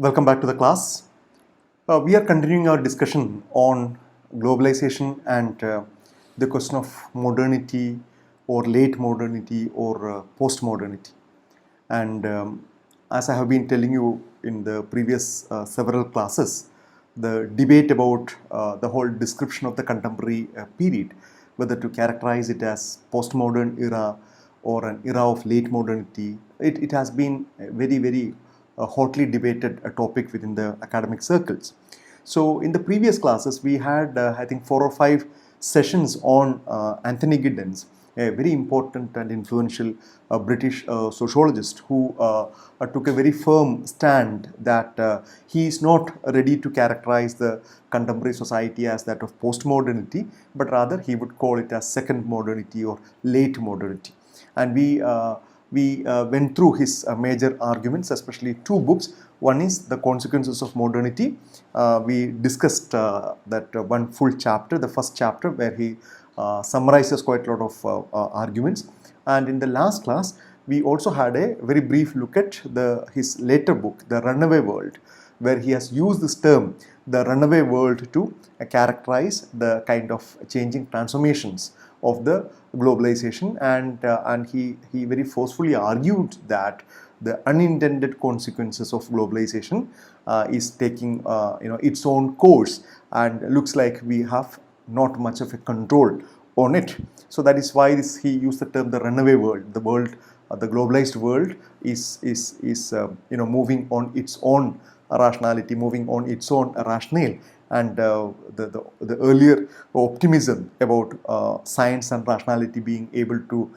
Welcome back to the class. We are continuing our discussion on globalization and the question of modernity or late modernity or post-modernity. And as I have been telling you in the previous several classes, the debate about the whole description of the contemporary period, whether to characterize it as postmodern era or an era of late modernity, it has been very hotly debated a topic within the academic circles. So in the previous classes, we had, I think, 4 or 5 sessions on Anthony Giddens, a very important and influential British sociologist who took a very firm stand that he is not ready to characterize the contemporary society as that of postmodernity, but rather he would call it as second modernity or late modernity. And we went through his major arguments, especially 2 books. One is The Consequences of Modernity. We discussed that one full chapter, the first chapter, where he summarizes quite a lot of arguments. And in the last class, we also had a very brief look at his later book, The Runaway World, where he has used this term, the runaway world, to characterize the kind of changing transformations of the globalization, and he very forcefully argued that the unintended consequences of globalization is taking its own course, and looks like we have not much of a control on it. So that is why he used the term the runaway world. The world, the globalized world, is moving on its own rationality, moving on its own rationale, and the earlier optimism about science and rationality being able to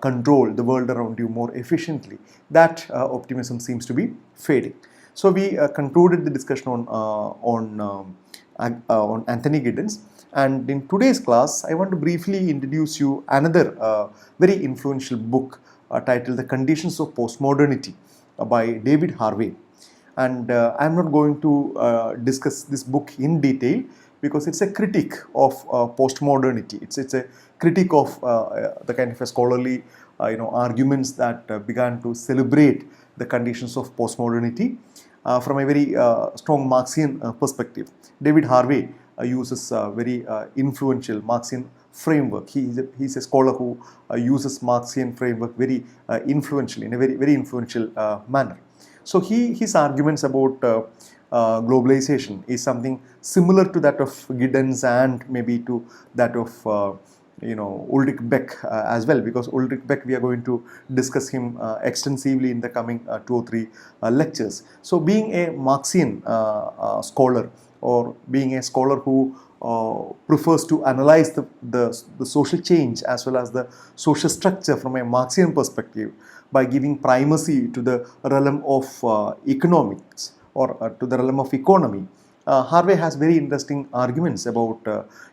control the world around you more efficiently, that optimism seems to be fading. So we concluded the discussion on Anthony Giddens, and in today's class I want to briefly introduce you another very influential book titled The Conditions of Postmodernity by David Harvey. And I'm not going to discuss this book in detail because it's a critique of postmodernity. It's a critique of the kind of a scholarly arguments that began to celebrate the conditions of postmodernity from a very strong Marxian perspective. David Harvey uses a very influential Marxian framework. He's a scholar who uses Marxian framework very influentially, in a very influential manner. So his arguments about globalization is something similar to that of Giddens and maybe to that of Ulrich Beck as well, because Ulrich Beck, we are going to discuss him extensively in the coming 2 or 3 lectures. So being a Marxian scholar, or being a scholar who prefers to analyze the social change as well as the social structure from a Marxian perspective by giving primacy to the realm of economics, or to the realm of economy, Harvey has very interesting arguments about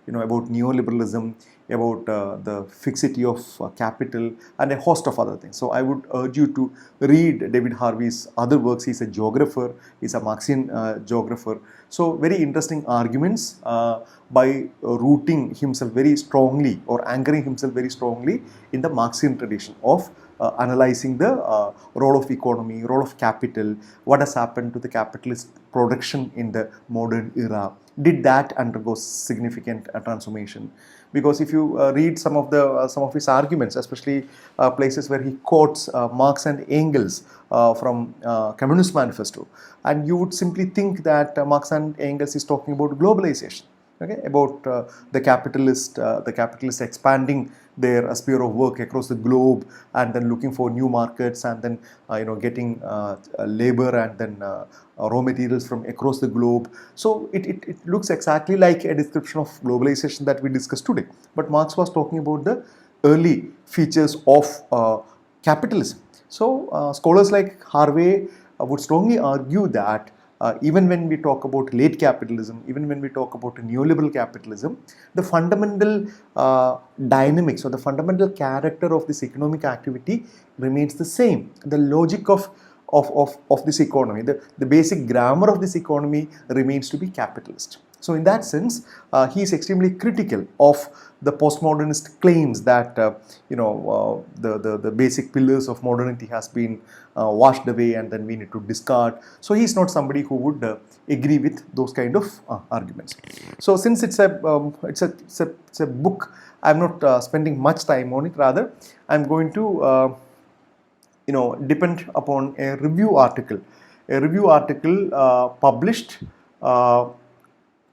neoliberalism, about the fixity of capital, and a host of other things. So I would urge you to read David Harvey's other works. He's a geographer, he's a Marxian geographer. So very interesting arguments by rooting himself very strongly, or anchoring himself very strongly in the Marxian tradition of analyzing the role of economy, role of capital, what has happened to the capitalist production in the modern era. Did that undergo significant transformation? Because if you read some of his arguments, especially places where he quotes Marx and Engels from Communist Manifesto, and you would simply think that Marx and Engels is talking about globalization. Okay, about the capitalists expanding their sphere of work across the globe, and then looking for new markets, and then getting labor and then raw materials from across the globe. So it looks exactly like a description of globalization that we discussed today. But Marx was talking about the early features of capitalism. So scholars like Harvey would strongly argue that even when we talk about late capitalism, even when we talk about neoliberal capitalism, the fundamental dynamics or the fundamental character of this economic activity remains the same. The logic of this economy, the basic grammar of this economy remains to be capitalist. So in that sense, he is extremely critical of the postmodernist claims that the basic pillars of modernity has been washed away and then we need to discard. So he is not somebody who would agree with those kind of arguments. So since it's a book, I'm not spending much time on it. Rather, I'm going to depend upon a review article published,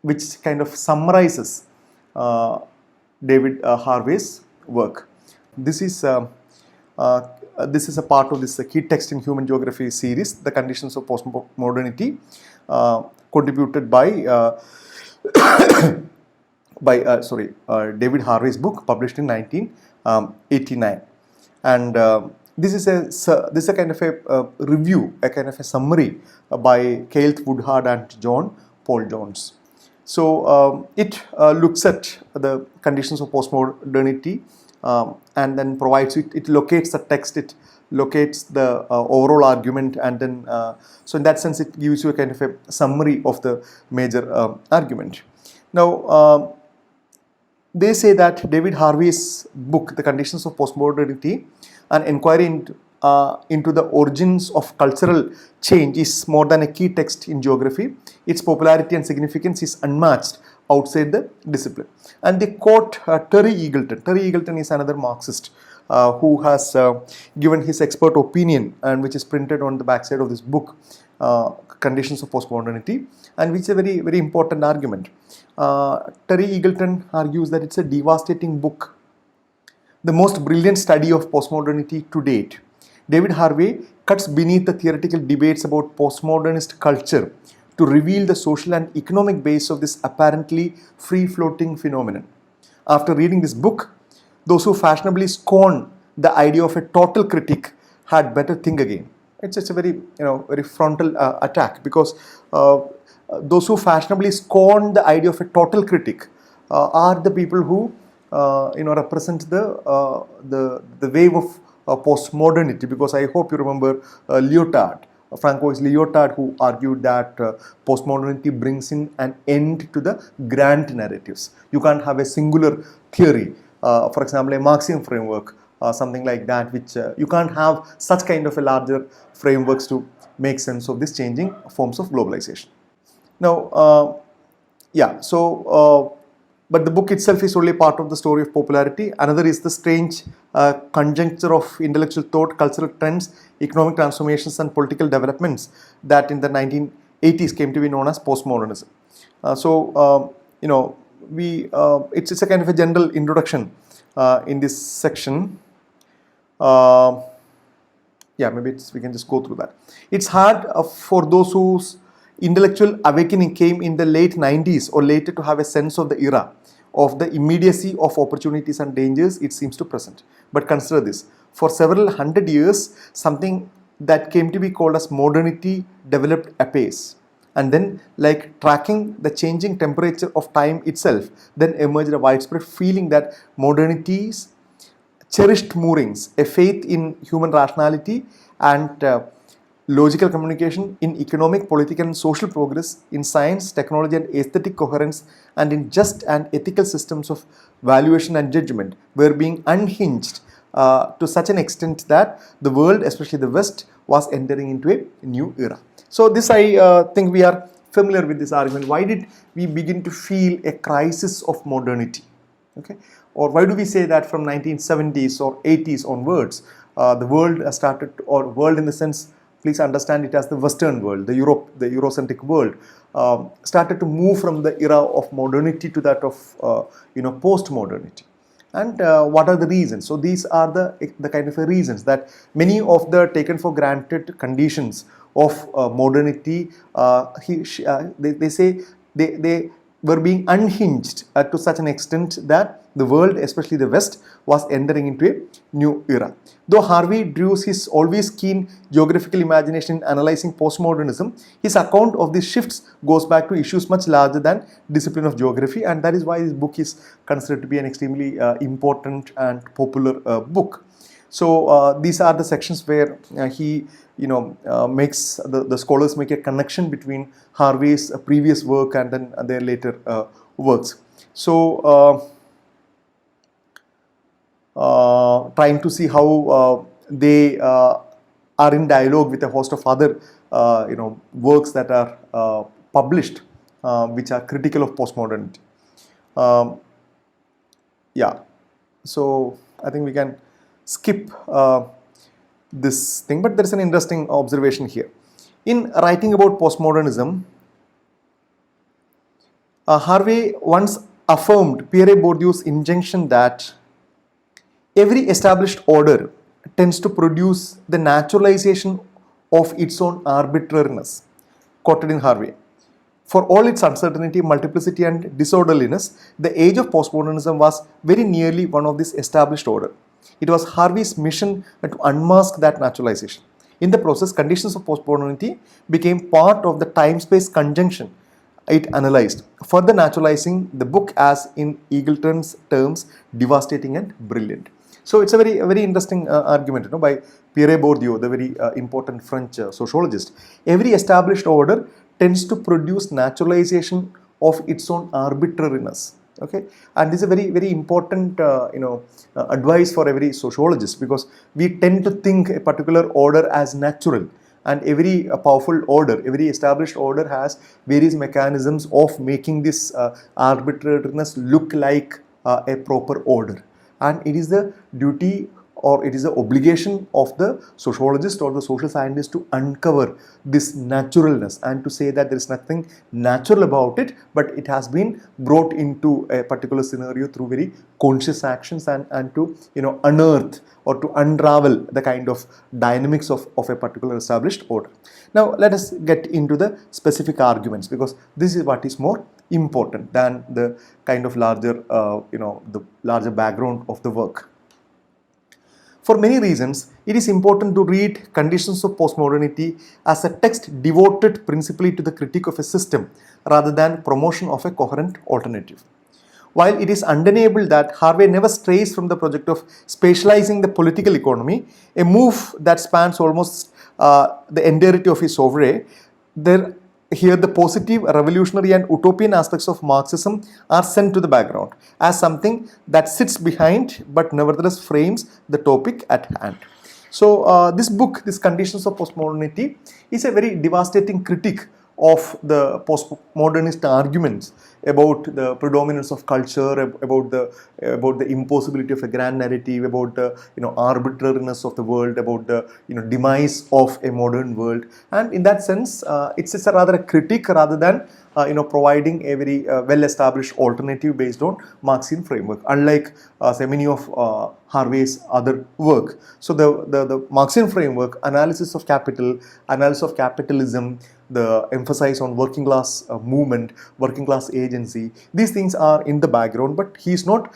which kind of summarizes David Harvey's work. This is a part of this key text in human geography series, The Conditions of Postmodernity, contributed by David Harvey's book, published in 1989. And this is a kind of a review, a kind of a summary by Keith Woodard and John Paul Jones. So it looks at the conditions of postmodernity and then provides it locates the text, it locates the overall argument, and then so in that sense it gives you a kind of a summary of the major argument. Now they say that David Harvey's book, The Conditions of Postmodernity, an inquiry into the origins of cultural change, is more than a key text in geography. Its popularity and significance is unmatched outside the discipline. And they quote Terry Eagleton. Terry Eagleton is another Marxist who has given his expert opinion, and which is printed on the backside of this book, Conditions of Postmodernity, and which is a very, very important argument. Terry Eagleton argues that it's a devastating book, the most brilliant study of postmodernity to date. David Harvey cuts beneath the theoretical debates about postmodernist culture to reveal the social and economic base of this apparently free-floating phenomenon. After reading this book, those who fashionably scorn the idea of a total critic had better think again. It's a very very frontal attack, because those who fashionably scorn the idea of a total critic are the people who represent the wave of postmodernity. Because I hope you remember Lyotard, Francois Lyotard, who argued that postmodernity brings in an end to the grand narratives. You can't have a singular theory, for example, a Marxian framework, something like that, which you can't have such kind of a larger frameworks to make sense of this changing forms of globalization. Now, but the book itself is only part of the story of popularity. Another is the strange conjuncture of intellectual thought, cultural trends, economic transformations, and political developments that in the 1980s came to be known as postmodernism. It's a kind of a general introduction in this section. We can just go through that. It's hard for those whose intellectual awakening came in the late 90s or later to have a sense of the era, of the immediacy of opportunities and dangers it seems to present. But consider this: for several hundred years, something that came to be called as modernity developed apace, and then, like tracking the changing temperature of time itself, then emerged a widespread feeling that modernity's cherished moorings, a faith in human rationality and logical communication, in economic, political and social progress, in science, technology and aesthetic coherence, and in just and ethical systems of valuation and judgment, were being unhinged to such an extent that the world, especially the West, was entering into a new era. So this, I think we are familiar with this argument. Why did we begin to feel a crisis of modernity? Okay, or why do we say that from 1970s or 80s onwards, the world started, or world in the sense, please understand it as the Western world, the Eurocentric world, started to move from the era of modernity to that of post-modernity. And what are the reasons? So these are the kind of reasons that many of the taken for granted conditions of modernity, they say they were being unhinged to such an extent that the world, especially the West, was entering into a new era. Though Harvey drew his always keen geographical imagination in analyzing postmodernism, his account of these shifts goes back to issues much larger than discipline of geography, and that is why this book is considered to be an extremely important and popular book. So these are the sections where he makes the scholars make a connection between Harvey's previous work and then their later works. So trying to see how they are in dialogue with a host of other works that are published which are critical of postmodernity. Yeah, so I think we can skip this thing, but there is an interesting observation here. In writing about postmodernism, Harvey once affirmed Pierre Bourdieu's injunction that every established order tends to produce the naturalization of its own arbitrariness, quoted in Harvey. For all its uncertainty, multiplicity, and disorderliness, the age of postmodernism was very nearly one of this established order. It was Harvey's mission to unmask that naturalization. In the process, conditions of postmodernity became part of the time-space conjunction it analyzed, further naturalizing the book as, in Eagleton's terms, devastating and brilliant. So it's a very interesting argument, by Pierre Bourdieu, the very important French sociologist. Every established order tends to produce naturalization of its own arbitrariness. Okay, and this is a very important advice for every sociologist, because we tend to think a particular order as natural, and every powerful order, every established order has various mechanisms of making this arbitrariness look like a proper order. And it is the duty, or it is the obligation of the sociologist or the social scientist to uncover this naturalness and to say that there is nothing natural about it, but it has been brought into a particular scenario through very conscious actions, and to unearth or to unravel the kind of dynamics of a particular established order. Now let us get into the specific arguments, because this is what is more important than the kind of larger the larger background of the work. For many reasons, it is important to read Conditions of Postmodernity as a text devoted principally to the critique of a system rather than promotion of a coherent alternative. While it is undeniable that Harvey never strays from the project of spatializing the political economy, a move that spans almost the entirety of his oeuvre, here the positive, revolutionary and utopian aspects of Marxism are sent to the background as something that sits behind but nevertheless frames the topic at hand. So this book, this Conditions of Postmodernity, is a very devastating critique of the postmodernist arguments about the predominance of culture, about the impossibility of a grand narrative, about the arbitrariness of the world, about the demise of a modern world. And in that sense, it's a rather a critique rather than providing a very well-established alternative based on Marxian framework, unlike say many of Harvey's other work. So the Marxian framework, analysis of capital, analysis of capitalism, the emphasis on working class movement, working class agency, these things are in the background, but he is not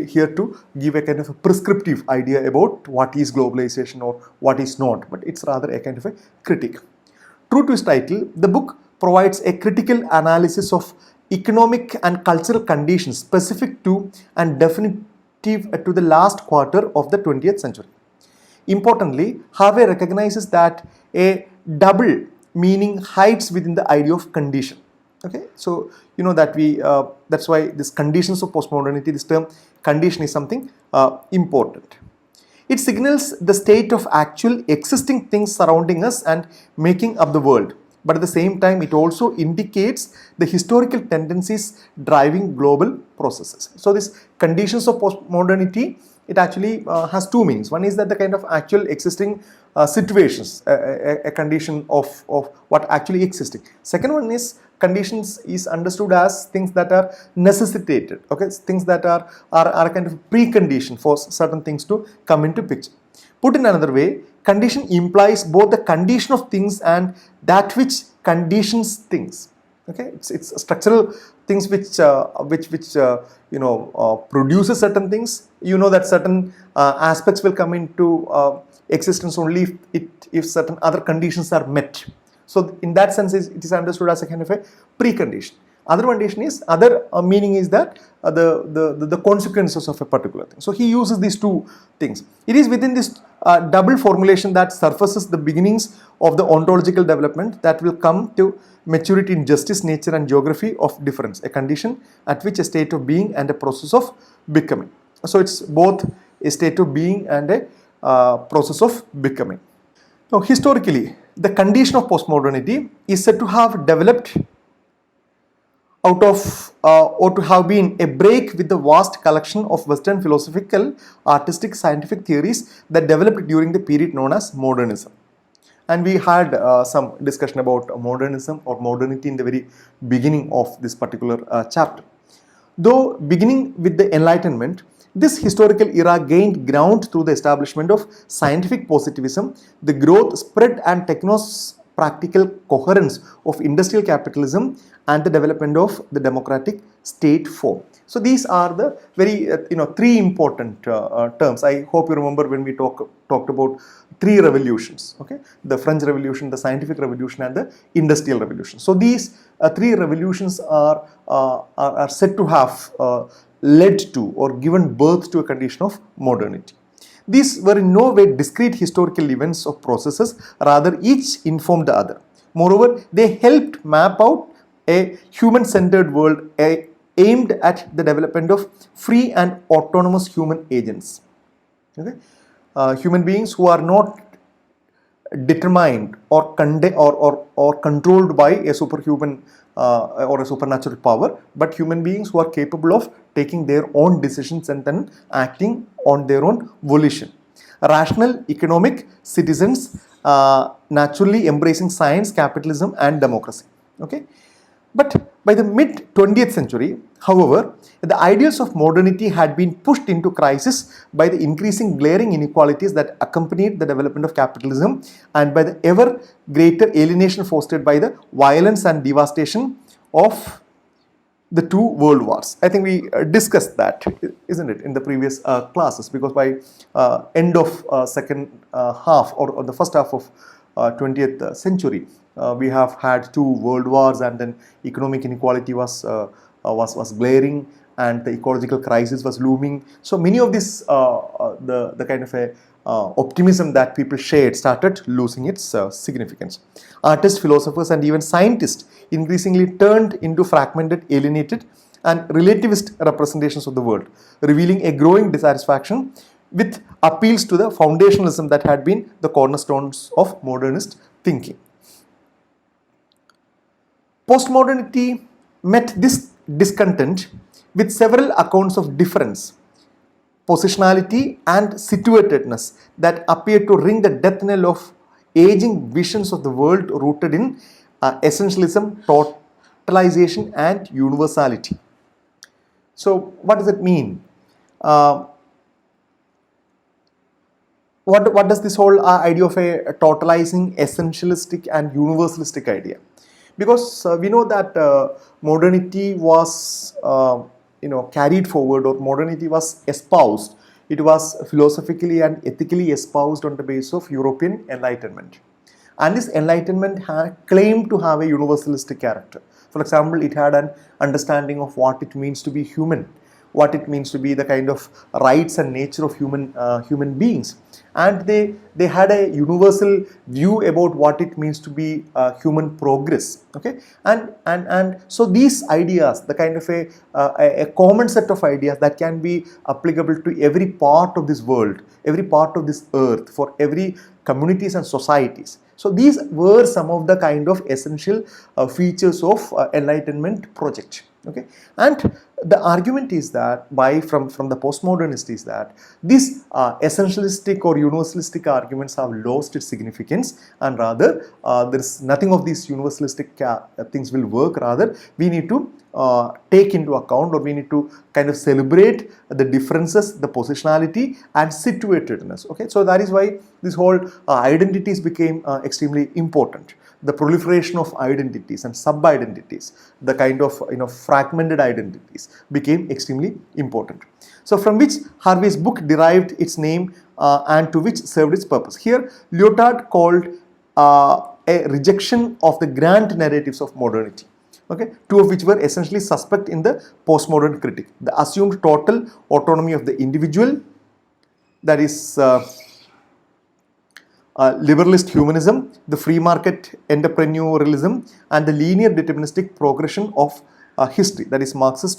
here to give a kind of a prescriptive idea about what is globalization or what is not, but it's rather a kind of a critique. True to its title, the book provides a critical analysis of economic and cultural conditions specific to and definitive to the last quarter of the 20th century. Importantly, Harvey recognizes that a double meaning hides within the idea of condition. Okay, so that that's why this Conditions of Postmodernity, this term condition is something important. It signals the state of actual existing things surrounding us and making up the world. But at the same time, it also indicates the historical tendencies driving global processes. So this Conditions of Postmodernity, it actually has two meanings. One is that the kind of actual existing situations, a condition of what actually existing. Second one is conditions is understood as things that are necessitated, okay, things that are kind of precondition for certain things to come into picture. Put in another way, condition implies both the condition of things and that which conditions things. Okay, it's structural things which produces certain things. That certain aspects will come into existence only if certain other conditions are met. So in that sense, it is understood as a kind of a precondition. Other condition is, other meaning is that the consequences of a particular thing. So he uses these two things. It is within this double formulation that surfaces the beginnings of the ontological development that will come to maturity in justice, nature and geography of difference, a condition at which a state of being and a process of becoming. So it's both a state of being and a process of becoming. Now historically, the condition of postmodernity is said to have developed out of or to have been a break with the vast collection of Western philosophical, artistic, scientific theories that developed during the period known as modernism. And we had some discussion about modernism or modernity in the very beginning of this particular chapter. Though beginning with the Enlightenment, this historical era gained ground through the establishment of scientific positivism, the growth, spread and techno-practical coherence of industrial capitalism and the development of the democratic state form. So these are the very three important terms. I hope you remember when we talked about three revolutions, okay? The French Revolution, the Scientific Revolution and the Industrial Revolution. So these three revolutions are said to have led to or given birth to a condition of modernity. These were in no way discrete historical events or processes, rather each informed the other. Moreover, they helped map out a human-centered world aimed at the development of free and autonomous human agents. Okay? Human beings who are not determined or controlled by a superhuman or a supernatural power, but human beings who are capable of taking their own decisions and then acting on their own volition. Rational, economic citizens naturally embracing science, capitalism and democracy. Okay? But by the mid-20th century, however, the ideals of modernity had been pushed into crisis by the increasing glaring inequalities that accompanied the development of capitalism and by the ever greater alienation fostered by the violence and devastation of the two world wars. I think we discussed that, isn't it, in the previous classes, because by end of second half or the first half of 20th century, we have had two world wars, and then economic inequality was glaring and the ecological crisis was looming. So many of this the kind of a optimism that people shared started losing its significance. Artists, philosophers and even scientists increasingly turned into fragmented, alienated and relativist representations of the world, revealing a growing dissatisfaction with appeals to the foundationalism that had been the cornerstones of modernist thinking. Postmodernity met this discontent with several accounts of difference, positionality and situatedness that appear to ring the death knell of aging visions of the world rooted in essentialism, totalization and universality. So what does it mean? What does this whole idea of a totalizing, essentialistic and universalistic idea? Because we know that modernity was carried forward, or modernity was espoused. It was philosophically and ethically espoused on the basis of European Enlightenment. And this Enlightenment claimed to have a universalistic character. For example, it had an understanding of what it means to be human, what it means to be the kind of rights and nature of human beings. And they had a universal view about what it means to be human progress. Okay, and so these ideas, the kind of a common set of ideas that can be applicable to every part of this world, every part of this earth, for every communities and societies. So these were some of the kind of essential features of Enlightenment project. Okay, and the argument is that from the postmodernists is that these essentialistic or universalistic arguments have lost its significance, and rather there is nothing of these universalistic things will work. Rather, we need to take into account, or we need to kind of celebrate the differences, the positionality and situatedness. Okay, so that is why this whole identities became extremely important. The proliferation of identities and sub-identities, the kind of fragmented identities became extremely important. So from which Harvey's book derived its name and to which served its purpose. Here Lyotard called a rejection of the grand narratives of modernity. Okay, two of which were essentially suspect in the postmodern critique. The assumed total autonomy of the individual, that is liberalist humanism, the free market entrepreneurialism, and the linear deterministic progression of history, that is Marxist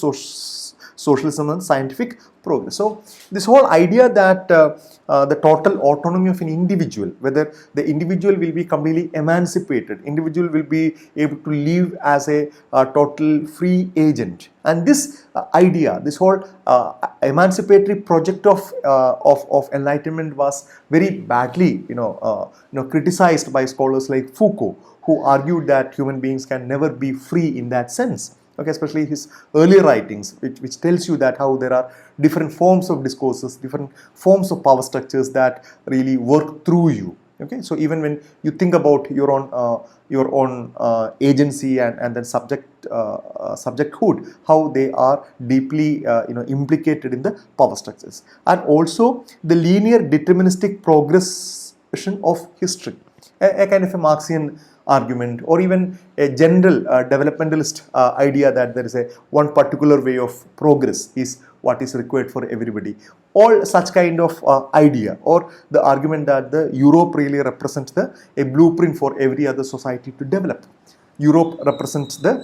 socialism and scientific progress. So this whole idea that the total autonomy of an individual, whether the individual will be completely emancipated, individual will be able to live as a total free agent, and this idea, this whole emancipatory project of enlightenment was very badly criticized by scholars like Foucault, who argued that human beings can never be free in that sense. Okay, especially his earlier writings, which tells you that how there are different forms of discourses, different forms of power structures that really work through you. Okay, so even when you think about your own agency and then subjecthood, how they are deeply implicated in the power structures, and also the linear deterministic progression of history, a kind of a Marxian argument, or even a general developmentalist idea that there is a one particular way of progress is what is required for everybody. All such kind of idea, or the argument that the Europe really represents a blueprint for every other society to develop. Europe represents the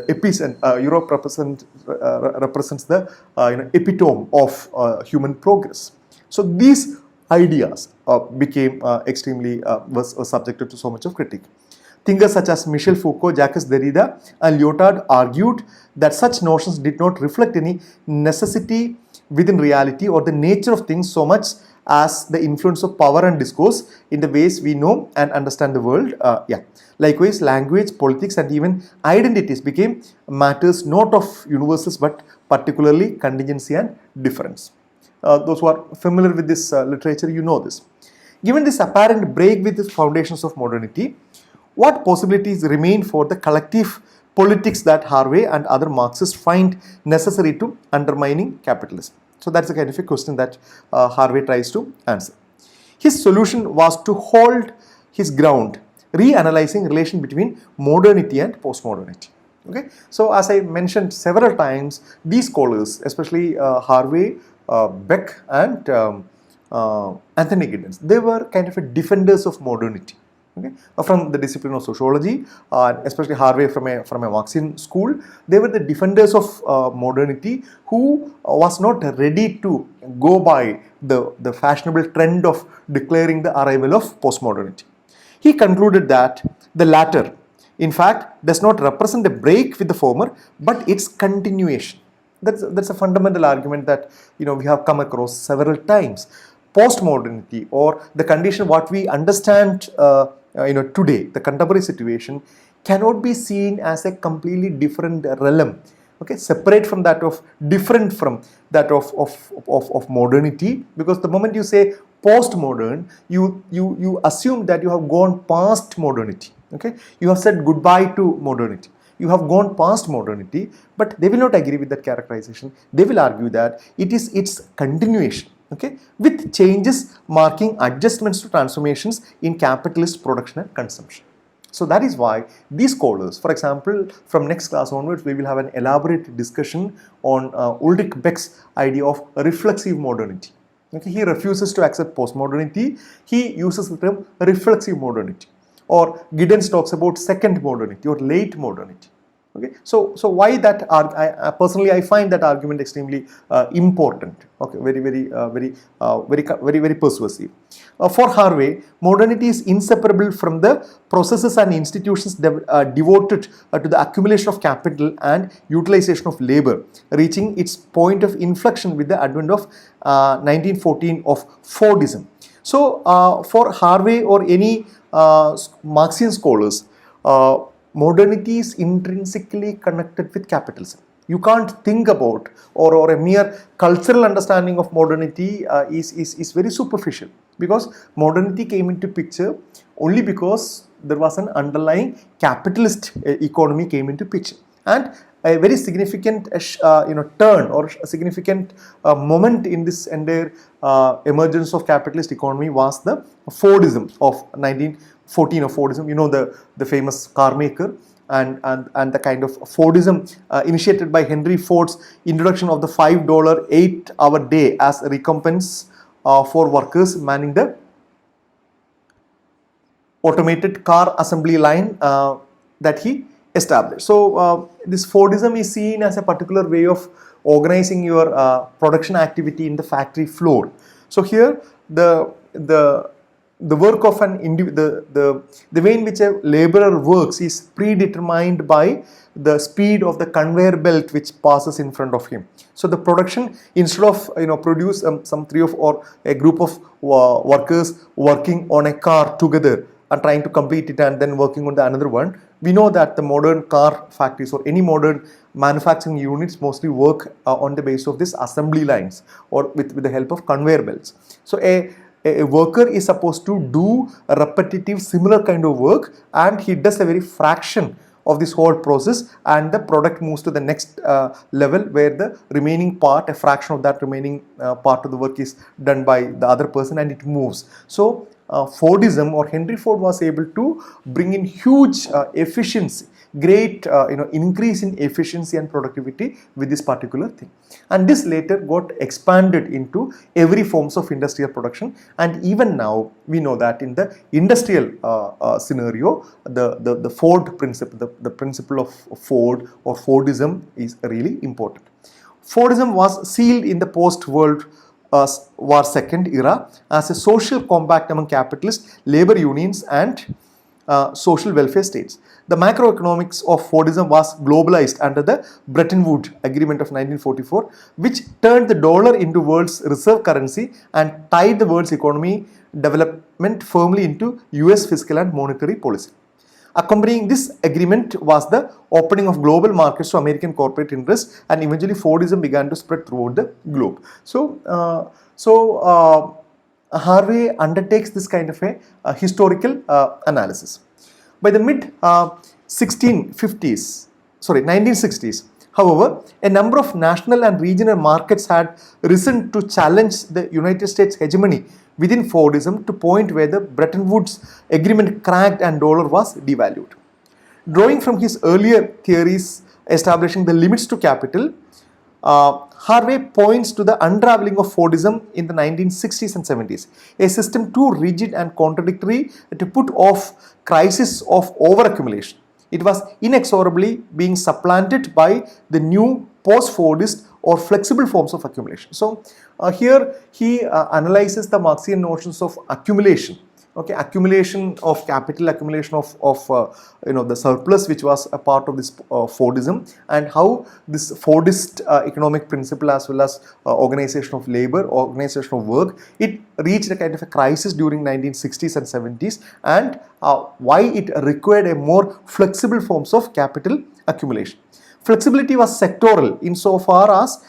epicenter. Europe represents the epitome of human progress. So these ideas became extremely was subjected to so much of critique. Thinkers such as Michel Foucault, Jacques Derrida, and Lyotard argued that such notions did not reflect any necessity within reality or the nature of things so much as the influence of power and discourse in the ways we know and understand the world. Likewise, language, politics, and even identities became matters not of universals but particularly contingency and difference. Those who are familiar with this literature, you know this. Given this apparent break with the foundations of modernity, what possibilities remain for the collective politics that Harvey and other Marxists find necessary to undermining capitalism? So that's the kind of a question that Harvey tries to answer. His solution was to hold his ground, reanalyzing relation between modernity and postmodernity. Okay, so as I mentioned several times, these scholars, especially Harvey, Beck, and Anthony Giddens, they were kind of a defenders of modernity. Okay, from the discipline of sociology, especially Harvey from a Marxian school, they were the defenders of modernity, who was not ready to go by the fashionable trend of declaring the arrival of postmodernity. He concluded that the latter, in fact, does not represent a break with the former, but its continuation. That's a fundamental argument that we have come across several times. Postmodernity, or the condition what we understand today, the contemporary situation, cannot be seen as a completely different realm. Okay, separate from that of, different from that of modernity, because the moment you say postmodern, you assume that you have gone past modernity. Okay, you have said goodbye to modernity. You have gone past modernity, but they will not agree with that characterization. They will argue that it is its continuation, okay, with changes marking adjustments to transformations in capitalist production and consumption. So that is why these scholars, for example, from next class onwards, we will have an elaborate discussion on Ulrich Beck's idea of reflexive modernity. Okay, he refuses to accept postmodernity. He uses the term reflexive modernity. Or Giddens talks about second modernity or late modernity. Okay, so why that? Personally, I find that argument extremely important. Okay, very persuasive. For Harvey, modernity is inseparable from the processes and institutions devoted to the accumulation of capital and utilization of labor, reaching its point of inflection with the advent of 1914 of Fordism. So, for Harvey or any Marxian scholars, modernity is intrinsically connected with capitalism. You can't think about, or a mere cultural understanding of modernity is very superficial, because modernity came into picture only because there was an underlying capitalist economy came into picture, and a very significant turn or a significant moment in this entire emergence of capitalist economy was the Fordism of 1914 of Fordism. You know, the famous car maker, and the kind of Fordism initiated by Henry Ford's introduction of the $5 8-hour day as a recompense for workers manning the automated car assembly line that he established. So this Fordism is seen as a particular way of organizing your production activity in the factory floor. So here the work of an the way in which a laborer works is predetermined by the speed of the conveyor belt which passes in front of him. So the production, instead of produce some three or a group of workers working on a car together and trying to complete it and then working on the another one, we know that the modern car factories or any modern manufacturing units mostly work on the basis of this assembly lines or with the help of conveyor belts. So a worker is supposed to do a repetitive similar kind of work, and he does a very fraction of this whole process, and the product moves to the next level where the remaining part, a fraction of that remaining part of the work is done by the other person and it moves. So Fordism or Henry Ford was able to bring in huge efficiency, great increase in efficiency and productivity with this particular thing, and this later got expanded into every forms of industrial production. And even now we know that in the industrial scenario, the Ford principle, the principle of Ford or Fordism is really important. Fordism was sealed in the post-World War II era as a social compact among capitalists, labor unions and social welfare states. The macroeconomics of Fordism was globalized under the Bretton Woods Agreement of 1944, which turned the dollar into world's reserve currency and tied the world's economy development firmly into US fiscal and monetary policy. Accompanying this agreement was the opening of global markets to American corporate interests, and eventually Fordism began to spread throughout the globe. So, Harvey undertakes this kind of a historical analysis. By the mid 1960s, however, a number of national and regional markets had risen to challenge the United States hegemony within Fordism to point where the Bretton Woods Agreement cracked and dollar was devalued. Drawing from his earlier theories establishing the limits to capital, Harvey points to the unraveling of Fordism in the 1960s and 70s, a system too rigid and contradictory to put off crisis of overaccumulation. It was inexorably being supplanted by the new post-Fordist or flexible forms of accumulation. So here he analyzes the Marxian notions of accumulation. Okay, accumulation of capital, accumulation of the surplus which was a part of this Fordism, and how this Fordist economic principle as well as organization of labor, organization of work, it reached a kind of a crisis during 1960s and 70s, and why it required a more flexible forms of capital accumulation. Flexibility was sectoral insofar as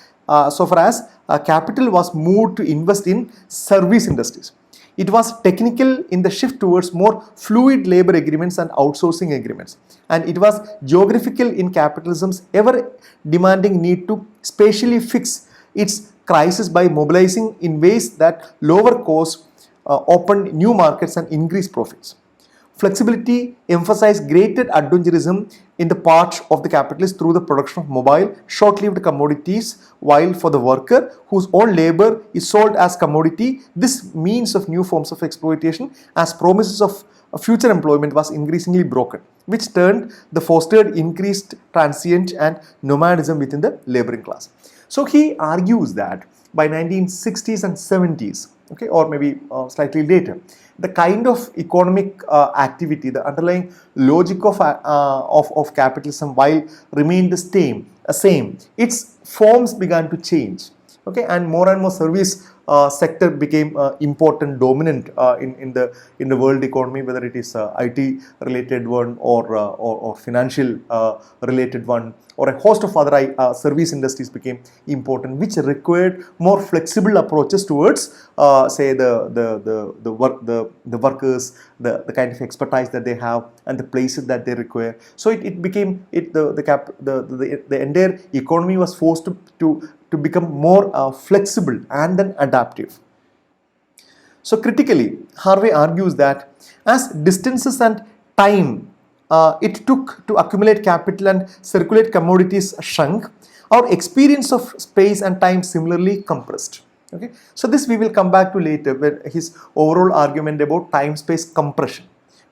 capital was moved to invest in service industries. It was technical in the shift towards more fluid labor agreements and outsourcing agreements, and it was geographical in capitalism's ever demanding need to spatially fix its crisis by mobilizing in ways that lower costs, open new markets and increase profits. Flexibility emphasized greater adventurism in the part of the capitalist through the production of mobile, short-lived commodities, while for the worker whose own labor is sold as commodity, this means of new forms of exploitation as promises of future employment was increasingly broken, which fostered increased transient and nomadism within the laboring class. So he argues that by 1960s and 70s, okay, or maybe slightly later, the kind of economic activity, the underlying logic of capitalism, while remained the same, its forms began to change. Okay, and more service sector became important, dominant in the world economy, whether it is IT related one or financial related one, or a host of other service industries became important, which required more flexible approaches towards say the workers, the kind of expertise that they have and the places that they require. So it became the entire economy was forced to become more flexible and then adaptive. So critically, Harvey argues that as distances and time it took to accumulate capital and circulate commodities shrunk, our experience of space and time similarly compressed. Okay, so this we will come back to later, where his overall argument about time-space compression.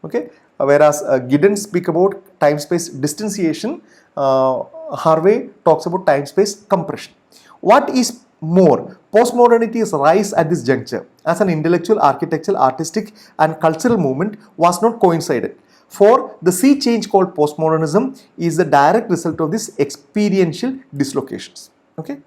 Okay, whereas Giddens speak about time-space distanciation, Harvey talks about time-space compression. What is more, postmodernity's rise at this juncture as an intellectual, architectural, artistic and cultural movement was not coincided. For the sea change called postmodernism is the direct result of these experiential dislocations. Okay.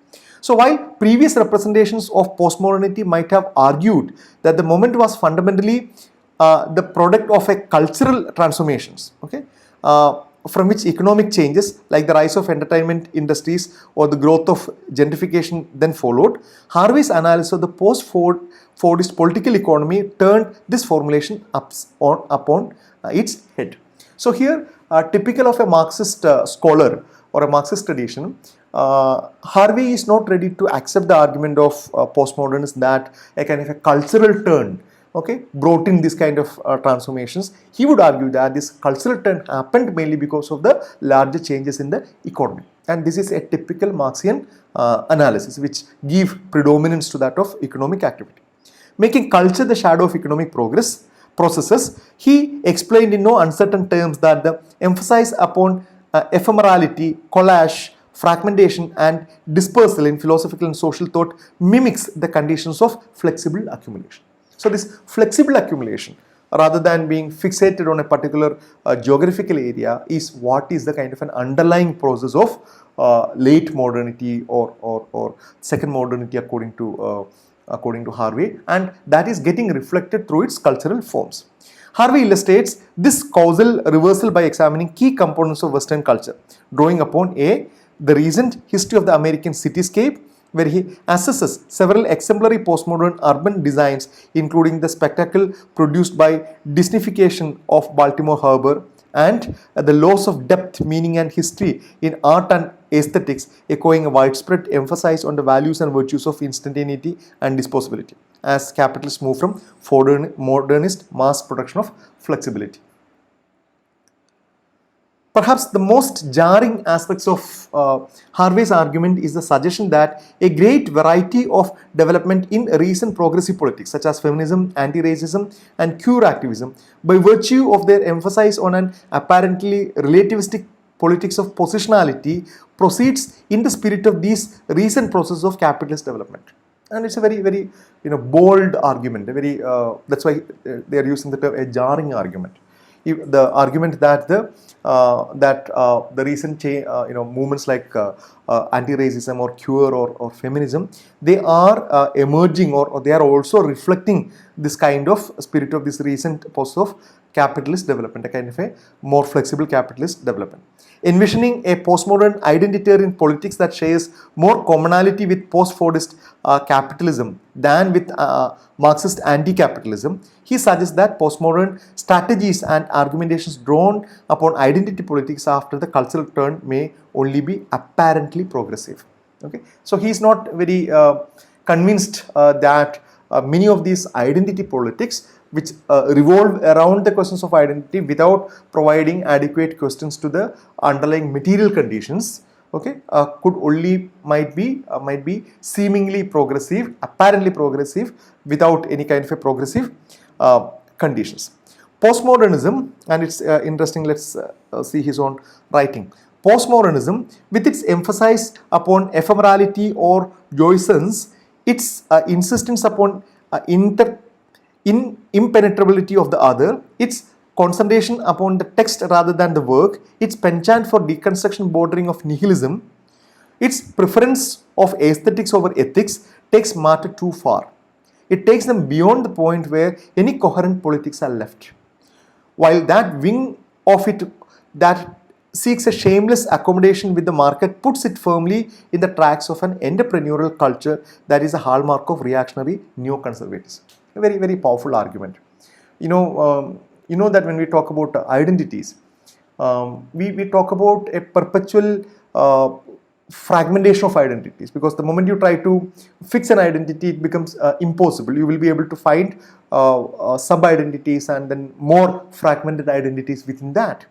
So while previous representations of postmodernity might have argued that the moment was fundamentally the product of a cultural transformations, okay, from which economic changes like the rise of entertainment industries or the growth of gentrification then followed, Harvey's analysis of the post-Fordist political economy turned this formulation upon its head. So here, typical of a Marxist scholar or a Marxist tradition, Harvey is not ready to accept the argument of postmodernists that a kind of a cultural turn, okay, brought in this kind of transformations. He would argue that this cultural turn happened mainly because of the larger changes in the economy, and this is a typical Marxian analysis which give predominance to that of economic activity. Making culture the shadow of economic processes, he explained in no uncertain terms that the emphasis upon ephemerality, collage, fragmentation and dispersal in philosophical and social thought mimics the conditions of flexible accumulation. So this flexible accumulation, rather than being fixated on a particular geographical area, is what is the kind of an underlying process of late modernity or second modernity according to Harvey, and that is getting reflected through its cultural forms. Harvey illustrates this causal reversal by examining key components of Western culture, drawing upon the recent history of the American cityscape, where he assesses several exemplary postmodern urban designs, including the spectacle produced by Disneyfication of Baltimore Harbor and the loss of depth, meaning and history in art and aesthetics, echoing a widespread emphasis on the values and virtues of instantaneity and disposability, as capitalists move from modernist mass production of flexibility. Perhaps the most jarring aspects of Harvey's argument is the suggestion that a great variety of development in recent progressive politics, such as feminism, anti-racism and queer activism, by virtue of their emphasis on an apparently relativistic politics of positionality, proceeds in the spirit of these recent processes of capitalist development. And it's a very bold argument. That's why they are using the term a jarring argument. The argument that the recent movements like anti-racism or queer or feminism, they are emerging or they are also reflecting this kind of spirit of this recent process of capitalist development, a kind of a more flexible capitalist development. Envisioning a postmodern identitarian politics that shares more commonality with post-Fordist capitalism than with Marxist anti-capitalism, he suggests that postmodern strategies and argumentations drawn upon identity politics after the cultural turn may only be apparently progressive. Okay, so he is not very convinced that many of these identity politics, which revolve around the questions of identity without providing adequate questions to the underlying material conditions, okay, might be seemingly progressive, apparently progressive, without any kind of a progressive conditions. Postmodernism, and it's interesting, let's see his own writing. Postmodernism, with its emphasis upon ephemerality or jouissance, its insistence upon impenetrability of the other, its concentration upon the text rather than the work, its penchant for deconstruction bordering of nihilism, its preference of aesthetics over ethics takes matter too far. It takes them beyond the point where any coherent politics are left. While that wing of it that seeks a shameless accommodation with the market puts it firmly in the tracks of an entrepreneurial culture that is a hallmark of reactionary neoconservatism. A very powerful argument. You know that when we talk about identities, we talk about a perpetual fragmentation of identities, because the moment you try to fix an identity, it becomes impossible. You will be able to find sub-identities and then more fragmented identities within that.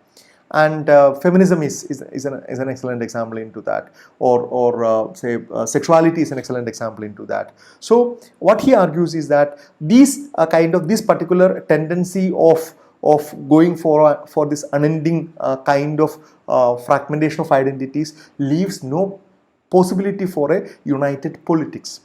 and feminism is an excellent example into that, or say sexuality is an excellent example into that. So what he argues is that these this particular tendency of going for this unending fragmentation of identities leaves no possibility for a united politics,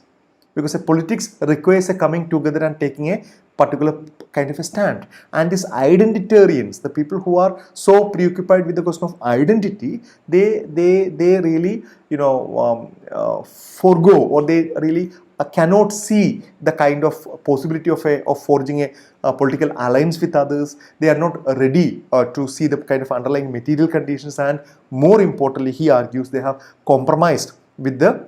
because a politics requires a coming together and taking a particular kind of a stand. And these identitarians, the people who are so preoccupied with the question of identity, they really forego, or they really cannot see the kind of possibility of forging a political alliance with others. They are not ready to see the kind of underlying material conditions, and more importantly, he argues, they have compromised with the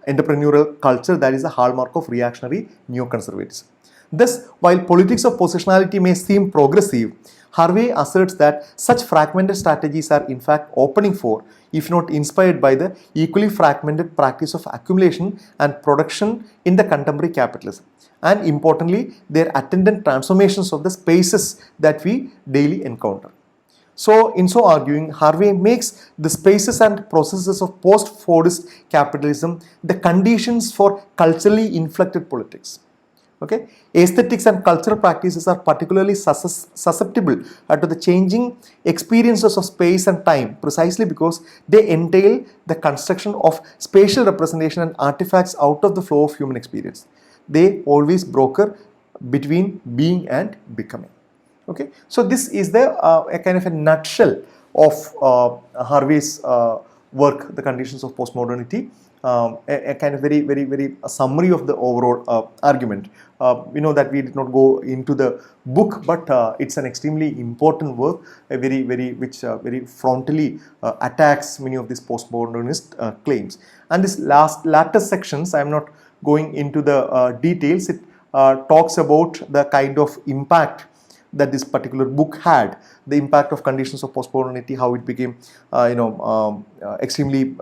entrepreneurial culture that is a hallmark of reactionary neoconservatism. Thus, while politics of positionality may seem progressive, Harvey asserts that such fragmented strategies are in fact opening for, if not inspired by, the equally fragmented practice of accumulation and production in the contemporary capitalism, and importantly, their attendant transformations of the spaces that we daily encounter. So, in so arguing, Harvey makes the spaces and processes of post-Fordist capitalism the conditions for culturally inflected politics. Okay, aesthetics and cultural practices are particularly susceptible to the changing experiences of space and time, precisely because they entail the construction of spatial representation and artifacts out of the flow of human experience. They always broker between being and becoming. Okay, so this is the a kind of a nutshell of Harvey's work, The Conditions of Postmodernity. A kind of very summary of the overall argument. We know that we did not go into the book, but it's an extremely important work, which very frontally attacks many of these postmodernist claims. And this latter sections, I am not going into the details. It talks about the kind of impact that this particular book had, the impact of Conditions of Postmodernity, how it became extremely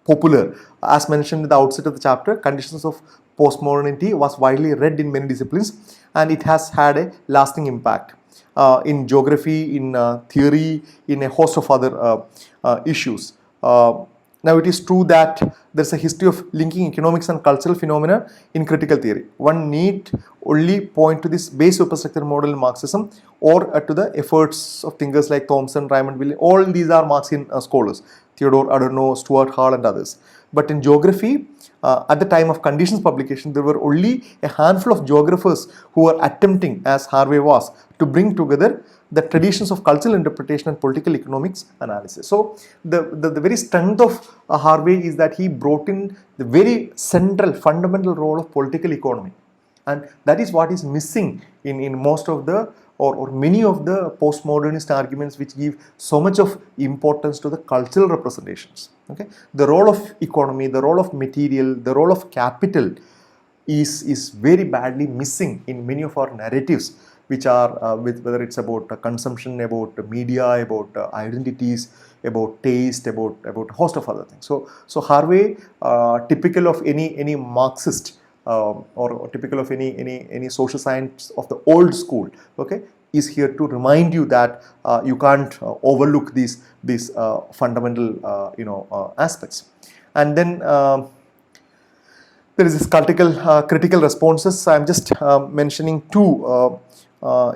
popular. As mentioned at the outset of the chapter, Conditions of Postmodernity was widely read in many disciplines, and it has had a lasting impact in geography, in theory, in a host of other issues. Now, it is true that there is a history of linking economics and cultural phenomena in critical theory. One need only point to this base superstructure model in Marxism, or to the efforts of thinkers like Thomson, Raymond Williams. All these are Marxian scholars, Theodore Adorno, Stuart Hall, and others. But in geography, at the time of Conditions publication, there were only a handful of geographers who were attempting, as Harvey was, to bring together the traditions of cultural interpretation and political economics analysis. So, the very strength of Harvey is that he brought in the very central, fundamental role of political economy. And that is what is missing in most of the, or many of the postmodernist arguments, which give so much of importance to the cultural representations. Okay? The role of economy, the role of material, the role of capital is very badly missing in many of our narratives, which are whether it's about consumption, about media, about identities, about taste, about a host of other things. So Harvey, typical of any Marxist or typical of any social science of the old school, okay, is here to remind you that you can't overlook these fundamental aspects. And then there is this critical responses. I'm just mentioning two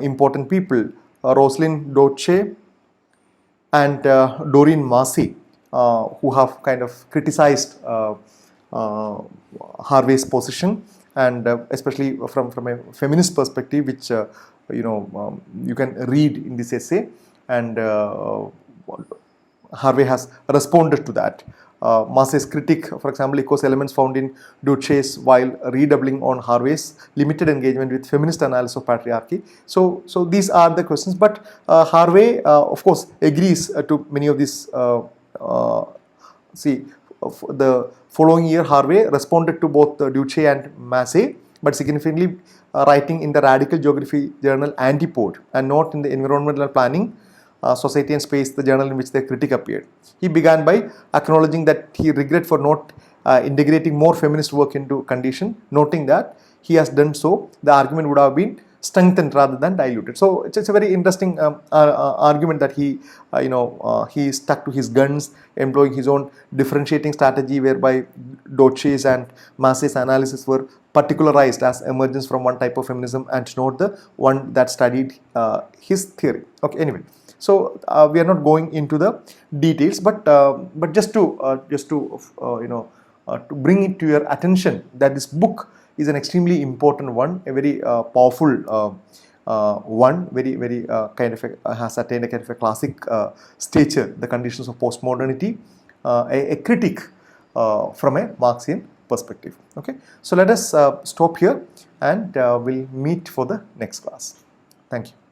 important people, Rosalind Dolce and Doreen Massey, who have kind of criticized Harvey's position, and especially from a feminist perspective, which you can read in this essay, and Harvey has responded to that. Massey's critique, for example, echoes elements found in Dolce's, while redoubling on Harvey's limited engagement with feminist analysis of patriarchy. So these are the questions, but Harvey, of course, agrees to many of these. The following year, Harvey responded to both Dolce and Massey, but significantly writing in the Radical Geography journal Antipode, and not in the Environmental Planning, Society and Space, the journal in which the critique appeared. He began by acknowledging that he regret for not integrating more feminist work into Condition, noting that he has done so, the argument would have been strengthened rather than diluted. So it's a very interesting argument that he stuck to his guns, employing his own differentiating strategy, whereby Deutsche's and Massey's analysis were particularized as emergence from one type of feminism and not the one that studied his theory. Okay, anyway, so we are not going into the details, but just to to bring it to your attention that this book is an extremely important one, a very powerful one, very kind of has attained a kind of a classic stature, the conditions of postmodernity, a critic from a Marxian perspective. Okay, so let us stop here, and we'll meet for the next class. Thank you.